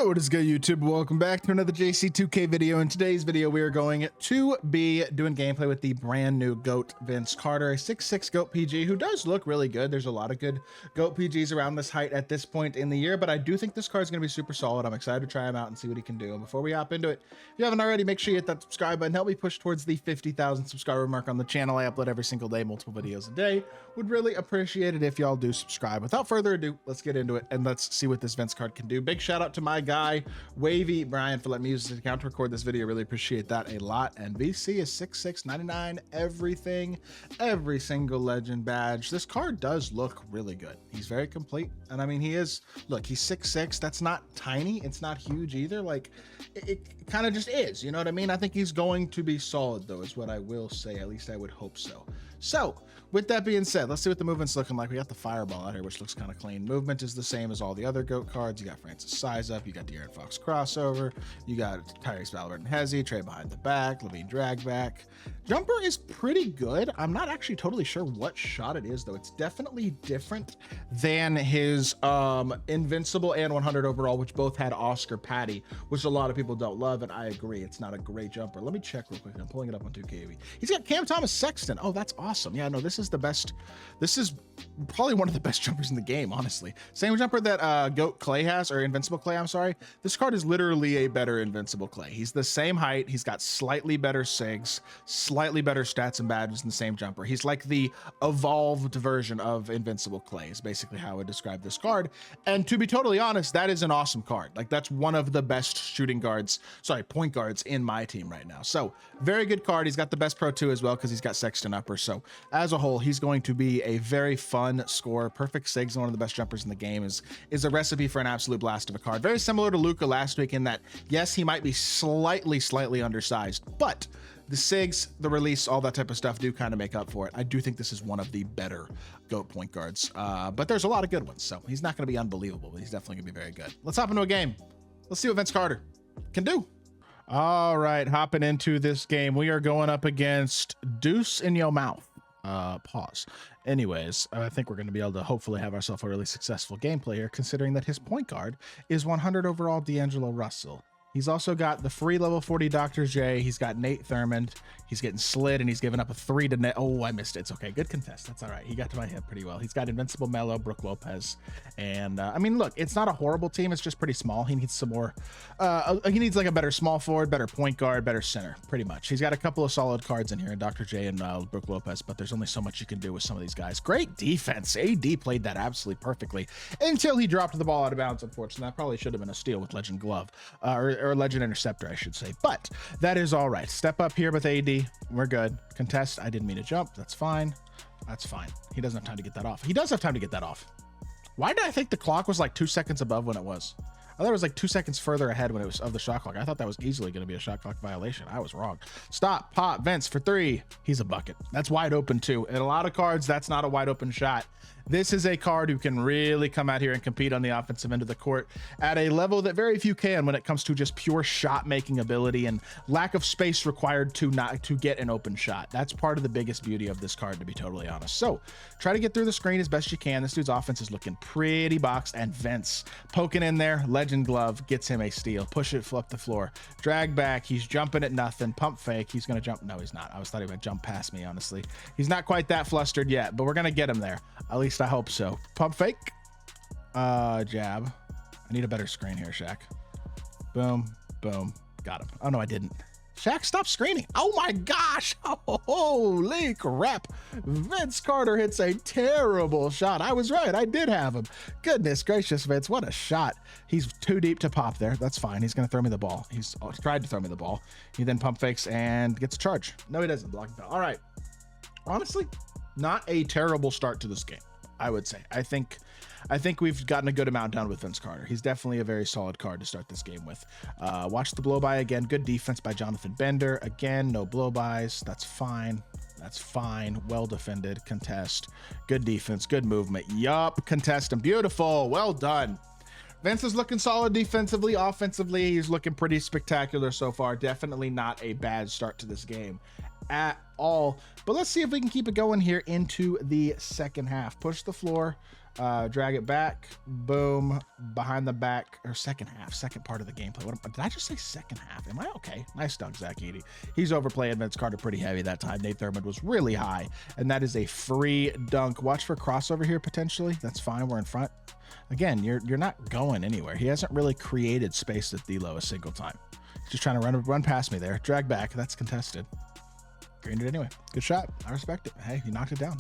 Yo, what is good, YouTube? Welcome back to another JC2K video. In today's video, we are going to be doing gameplay with the brand new GOAT Vince Carter, a 6'6" GOAT PG who does look really good. There's a lot of good GOAT PGs around this height at this point in the year, but I do think this card is going to be super solid. I'm excited to try him out and see what he can do. And before we hop into it, if you haven't already, make sure you hit that subscribe button. Help me push towards the 50,000 subscriber mark on the channel. I upload every single day, multiple videos a day. Would really appreciate it if y'all do subscribe. Without further ado, let's get into it and let's see what this Vince card can do. Big shout out to my guy Wavy Brian for letting me use his account to record this video. Really appreciate that a lot. And VC is 6699 everything, every single legend badge. This card does look really good. He's very complete, and I mean, he is, look, he's 6'6". That's not tiny, it's not huge either. Like it kind of just is, you know what I mean? I think he's going to be solid though, is what I will say. At least I would hope so. So with that being said, let's see what the movement's looking like. We got the fireball out here, which looks kind of clean. Movement is the same as all the other GOAT cards. You got Francis Size Up, you got De'Aaron Fox crossover, you got Tyrese Halliburton Hezi, Trey behind the back, Levine drag back. Jumper is pretty good. I'm not actually totally sure what shot it is though. It's definitely different than his Invincible and 100 overall, which both had Oscar Patty, which a lot of people don't love, and I agree. It's not a great jumper. Let me check real quick. I'm pulling it up on 2K. He's got Cam Thomas Sexton. Oh, that's awesome. Yeah, no, this is the best. This is probably one of the best jumpers in the game, honestly. Same jumper that GOAT Clay has, or Invincible Clay, I'm sorry. This card is literally a better Invincible Clay. He's the same height. He's got slightly better SIGs, slightly better stats and badges in the same jumper. He's like the evolved version of Invincible Clay is basically how I would describe this card. And to be totally honest, that is an awesome card. Like, that's one of the best shooting guards, sorry, point guards in my team right now. So very good card. He's got the best Pro 2 as well because he's got Sexton upper. So as a whole, he's going to be a very fun scorer. Perfect SIGs and one of the best jumpers in the game is a recipe for an absolute blast of a card. Very similar to Luka last week in that, yes, he might be slightly undersized, but the SIGs, the release, all that type of stuff do kind of make up for it. I do think this is one of the better GOAT point guards, but there's a lot of good ones, so he's not going to be unbelievable, but he's definitely going to be very good. Let's hop into a game. Let's see what Vince Carter can do. All right, hopping into this game, we are going up against Deuce in Your Mouth. Pause. Anyways, I think we're going to be able to hopefully have ourselves a really successful gameplay here, considering that his point guard is 100 overall D'Angelo Russell. He's also got the free level 40 Dr. J. He's got Nate Thurmond. He's getting slid, and he's giving up a 3 to net. Oh, I missed it. It's okay. Good contest. That's all right. He got to my hip pretty well. He's got Invincible Melo, Brook Lopez. And, I mean, look, it's not a horrible team. It's just pretty small. He needs some more. He needs, like, a better small forward, better point guard, better center, pretty much. He's got a couple of solid cards in here, in Dr. J and Brook Lopez, but there's only so much you can do with some of these guys. Great defense. AD played that absolutely perfectly until he dropped the ball out of bounds, unfortunately. That probably should have been a steal with Legend Glove, or Legend Interceptor, I should say, but that is all right. Step up here with AD. We're good. Contest. I didn't mean to jump. That's fine. That's fine. He doesn't have time to get that off. He does have time to get that off. Why did I think the clock was like 2 seconds above when it was? I thought it was like 2 seconds further ahead when it was of the shot clock. I thought that was easily going to be a shot clock violation. I was wrong. Stop. Pop. Vince for 3. He's a bucket. That's wide open too. In a lot of cards, that's not a wide open shot. This is a card who can really come out here and compete on the offensive end of the court at a level that very few can when it comes to just pure shot making ability and lack of space required to get an open shot. That's part of the biggest beauty of this card, to be totally honest. So try to get through the screen as best you can. This dude's offense is looking pretty boxed, and Vince poking in there. Legend Glove gets him a steal. Push it, flip the floor, drag back. He's jumping at nothing. Pump fake. He's going to jump. No, he's not. I thought he would jump past me, honestly. He's not quite that flustered yet, but we're going to get him there. At least I hope so. Pump fake. Jab. I need a better screen here, Shaq. Boom. Boom. Got him. Oh, no, I didn't. Shaq, stop screening. Oh, my gosh. Holy crap. Vince Carter hits a terrible shot. I was right. I did have him. Goodness gracious, Vince. What a shot. He's too deep to pop there. That's fine. He's going to throw me the ball. He's tried to throw me the ball. He then pump fakes and gets a charge. No, he doesn't. Blocking foul. All right. Honestly, not a terrible start to this game, I would say. I think we've gotten a good amount down with Vince Carter. He's definitely a very solid card to start this game with. Watch the blow by again. Good defense by Jonathan Bender. Again, no blow bys. That's fine. That's fine. Well defended. Contest. Good defense. Good movement. Yup. Contest him. Beautiful. Well done. Vince is looking solid defensively. Offensively, he's looking pretty spectacular so far. Definitely not a bad start to this game at all. But let's see if we can keep it going here into the second half. Push the floor. Drag it back, boom, behind the back, or second part of the gameplay. Did I just say second half? Am I okay? Nice dunk, Zach Edey. He's overplaying Vince Carter pretty heavy that time. Nate Thurmond was really high, and that is a free dunk. Watch for crossover here potentially. That's fine. We're in front. Again, you're not going anywhere. He hasn't really created space with D'Lo a single time. He's just trying to run past me there. Drag back. That's contested. Greened it anyway. Good shot. I respect it. Hey, he knocked it down.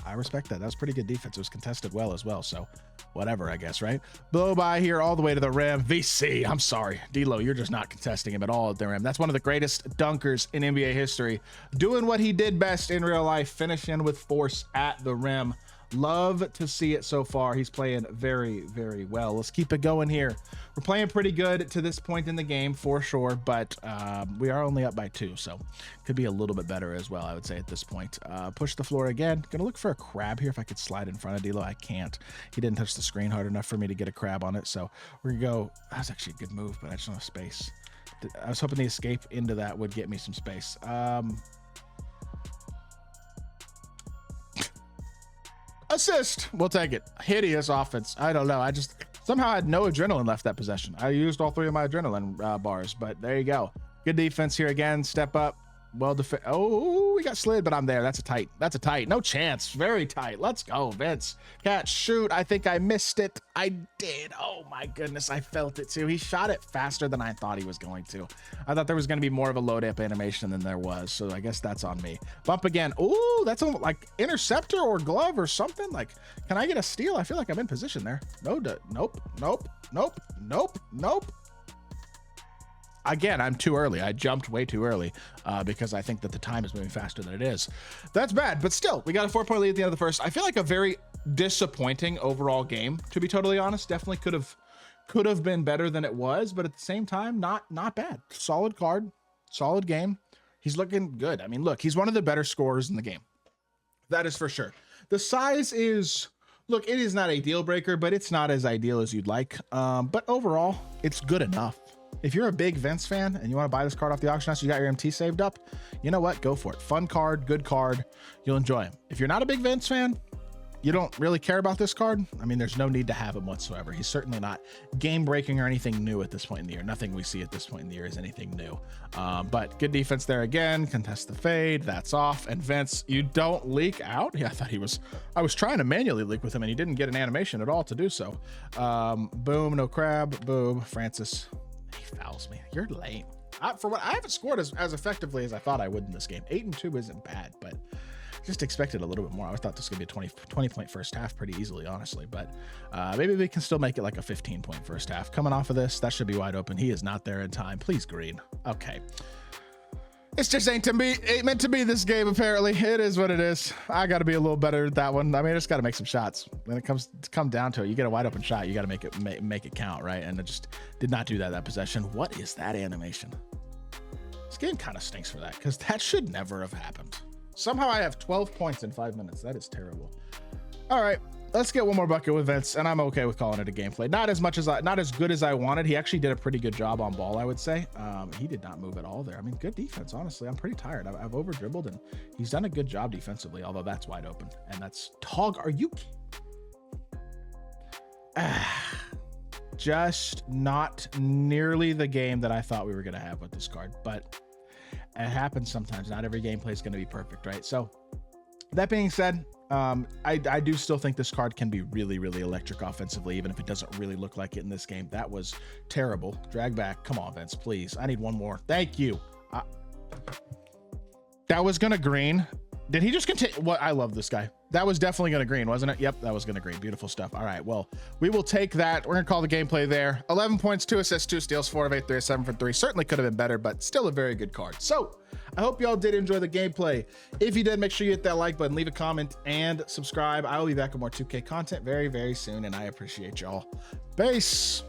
I respect that. That was pretty good defense. It was contested well as well. So whatever, I guess, right? Blow by here all the way to the rim. VC, I'm sorry. D'Lo, you're just not contesting him at all at the rim. That's one of the greatest dunkers in NBA history. Doing what he did best in real life, finishing with force at the rim. Love to see it so far. He's playing very, very well. Let's keep it going here. We're playing pretty good to this point in the game for sure, but we are only up by 2, so could be a little bit better as well, I would say, at this point. Push the floor again. Gonna look for a crab here if I could slide in front of D'Lo. I can't. He didn't touch the screen hard enough for me to get a crab on it, so we're gonna go. That was actually a good move, but I just don't have space. I was hoping the escape into that would get me some space. Assist. We'll take it. Hideous offense. I don't know. I just somehow had no adrenaline left that possession. I used all 3 of my adrenaline bars, but there you go. Good defense here again. Step up. Well defended. Oh, we got slid, but I'm there. That's a tight. That's a tight. No chance. Very tight. Let's go, Vince. Catch, shoot. I think I missed it. I did. Oh my goodness. I felt it too. He shot it faster than I thought he was going to. I thought there was going to be more of a load up animation than there was. So I guess that's on me. Bump again. Ooh, that's almost like interceptor or glove or something. Like, can I get a steal? I feel like I'm in position there. No, nope, nope, nope, nope, nope. Again, I'm too early. I jumped way too early because I think that the time is moving faster than it is. That's bad, but still, we got a 4-point lead at the end of the first. I feel like a very disappointing overall game, to be totally honest. Definitely could have been better than it was, but at the same time, not bad. Solid card, solid game. He's looking good. I mean, look, he's one of the better scorers in the game. That is for sure. The size is, look, it is not a deal breaker, but it's not as ideal as you'd like. But overall, it's good enough. If you're a big Vince fan and you want to buy this card off the auction house, you got your MT saved up, you know what? Go for it. Fun card, good card. You'll enjoy him. If you're not a big Vince fan, you don't really care about this card. I mean, there's no need to have him whatsoever. He's certainly not game breaking or anything new at this point in the year. Nothing we see at this point in the year is anything new. But good defense there again. Contest the fade. That's off. And Vince, you don't leak out. Yeah, I was trying to manually leak with him and he didn't get an animation at all to do so. Boom, no crab. Boom, Francis. He fouls me. You're lame. For what I haven't scored as effectively as I thought I would in this game. 8-2 isn't bad, but just expected a little bit more. I thought this was gonna be a 20 point first half pretty easily, honestly, but maybe we can still make it like a 15 point first half. Coming off of this, that should be wide open. He is not there in time. Please, green. Okay. It's just ain't meant to be this game, apparently. It is what it is. I got to be a little better at that one. I mean, I just got to make some shots. When it come down to it, you get a wide open shot, you got to make it count, right? And it just did not do that possession. What is that animation? This game kind of stinks for that because that should never have happened. Somehow I have 12 points in 5 minutes. That is terrible. All right. Let's get one more bucket with Vince, and I'm okay with calling it a gameplay. Not as good as I wanted. He actually did a pretty good job on ball, I would say. He did not move at all there. I mean, good defense, honestly. I'm pretty tired. I've over dribbled, and he's done a good job defensively, although that's wide open. And that's Tog. Are you? Just not nearly the game that I thought we were going to have with this card, but it happens sometimes. Not every gameplay is going to be perfect, right? So that being said, I do still think this card can be really, really electric offensively, even if it doesn't really look like it in this game. That was terrible. Drag back. Come on, Vince, please. I need one more. Thank you. That was gonna green. Did he just continue? What? I love this guy. That was definitely gonna green, wasn't it? Yep, that was gonna green. Beautiful stuff. All right, well, we will take that. We're gonna call the gameplay there. 11 points, 2 assists, 2 steals, 4 of 8, 3 of 7 for 3. Certainly could have been better, but still a very good card. So I hope y'all did enjoy the gameplay. If you did, make sure you hit that like button, leave a comment, and subscribe. I will be back with more 2K content very, very soon, and I appreciate y'all. Peace.